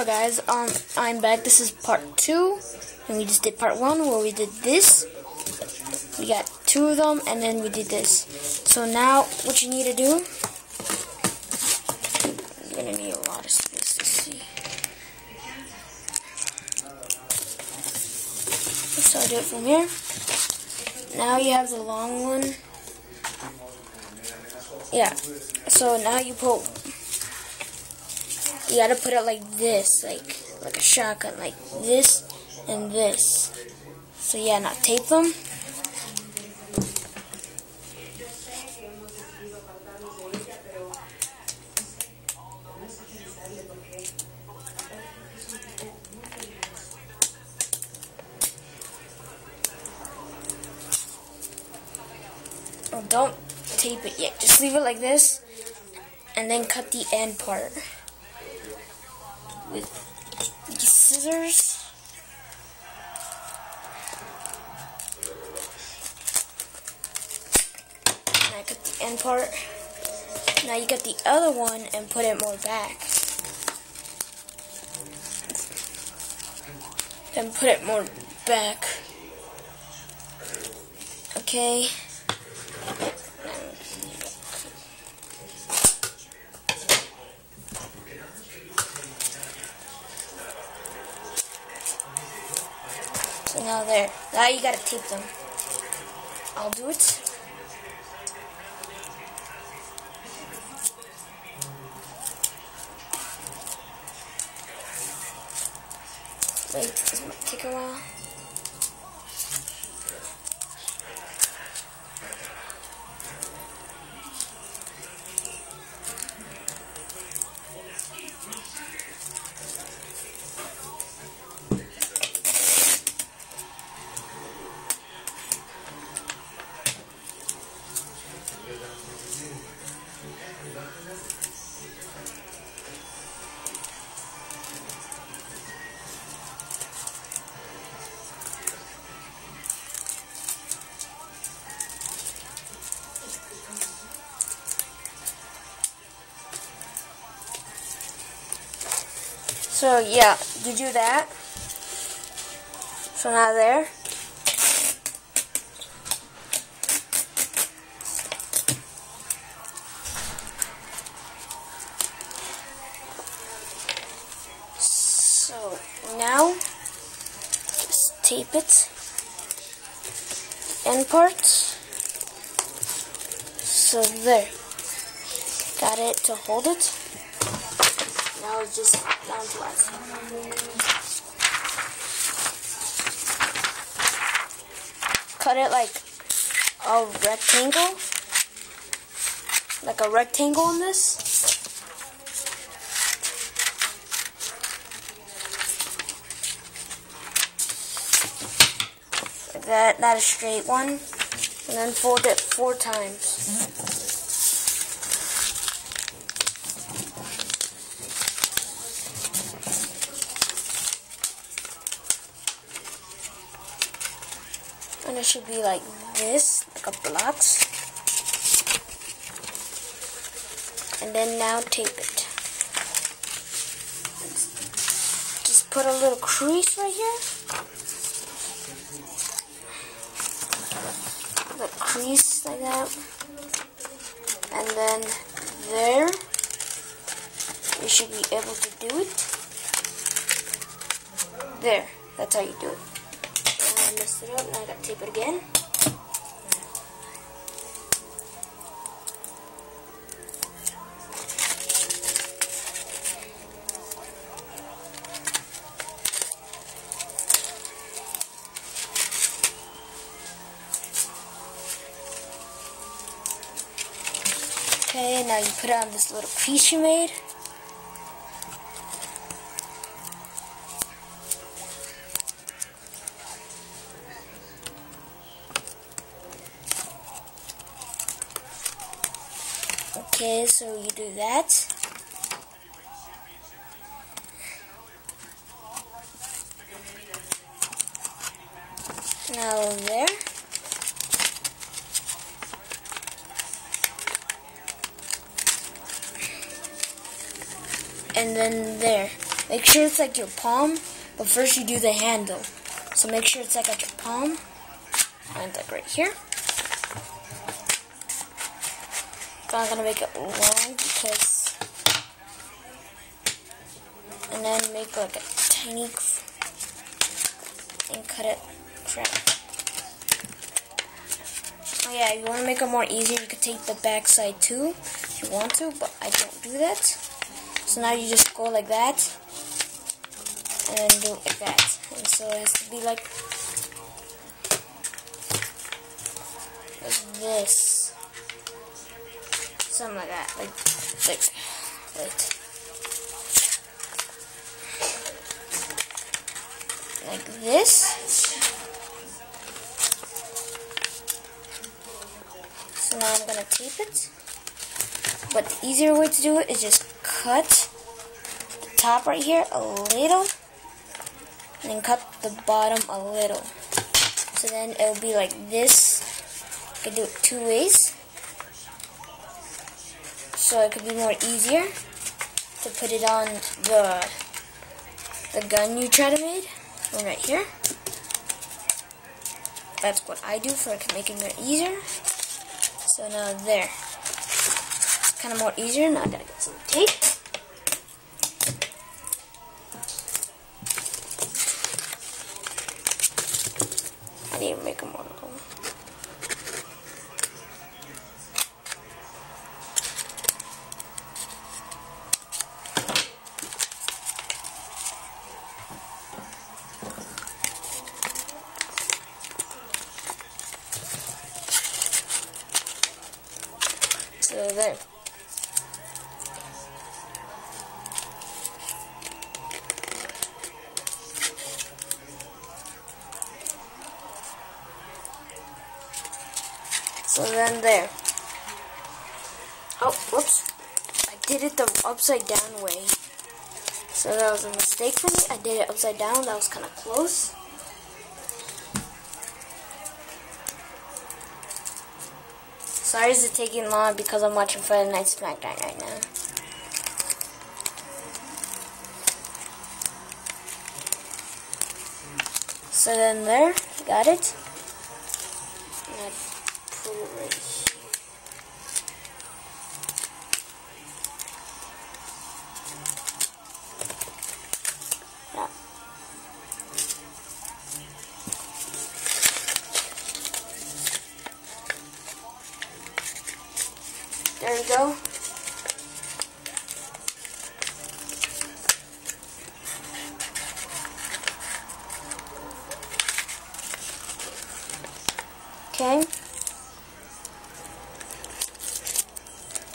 Hello guys, I'm back. This is part 2, and we just did part 1 where we did this. We got 2 of them, and then we did this. So now, what you need to do, you're gonna need a lot of space to see. So I'll do it from here. Now you have the long one. Yeah, so now you gotta put it like this, like a shotgun, like this and this. So yeah, now tape them. Oh, don't tape it yet, just leave it like this and then cut the end part with these scissors. And I cut the end part. Now you got the other one and put it more back. Then put it more back. Okay. So now there. Now you gotta tape them. I'll do it. Wait, this might take a while. So yeah, you do that. So now there. So now just tape it. End parts. So there. Got it to hold it. Now it's just down to us. Cut it like a rectangle. Like a rectangle in this. Like that, not a straight one. And then fold it 4 times. And it should be like this, like a blocks. And then now tape it. Just put a little crease right here. A little crease like that. And then there. You should be able to do it. There. That's how you do it. I messed it up, now I gotta tape it again. Okay, now you put on this little piece you made. Okay, so you do that. Now there. and then there. Make sure it's like your palm, but first you do the handle. So make sure it's like at your palm. Mine's like right here. But I'm gonna make it long because, and then make like a tiny, and cut it. Crap. Oh yeah, if you want to make it more easier, you could take the back side too, if you want to, but I don't do that. So now you just go like that, and then do it like that. And so it has to be like this. Something like that. Wait. Like this. So now I'm gonna tape it. But the easier way to do it is just cut the top right here a little, and then cut the bottom a little. So then it'll be like this. You can do it two ways. So it could be more easier to put it on the gun you try to make. Right here. That's what I do for making it easier. So now there. It's kind of more easier. Now I gotta get some tape. I need to make them more long. So there. So then there. Oh, whoops. I did it the upside down way. So that was a mistake for me. I did it upside down. That was kind of close. Sorry is it taking long because I'm watching Friday Night SmackDown right now. So then there, got it. And I put it right here. Yeah. There we go. Okay.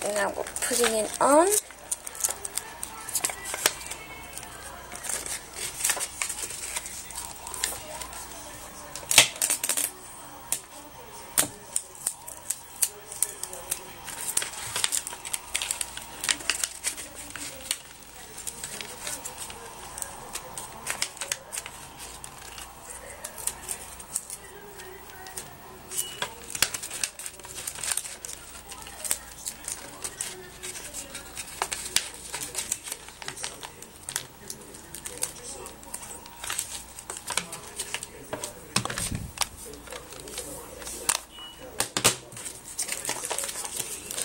And now we're putting it on.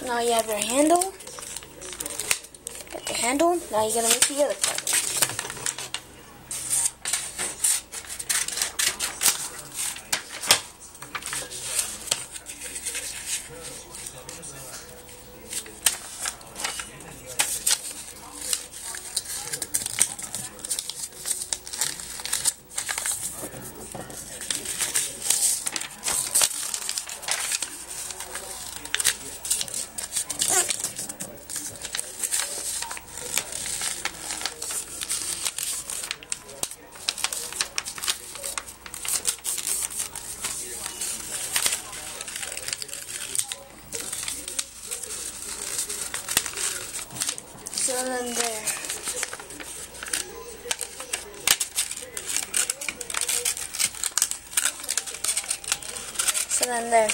Now you have your handle. Got the handle. Now you're gonna make the other part. So then there. So then there.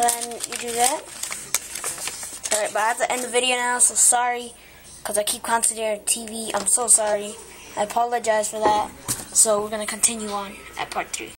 then you do that. Alright, but I have to end the video now, so sorry, because I keep concentrating on TV. I'm so sorry. I apologize for that. So we're going to continue on at part 3.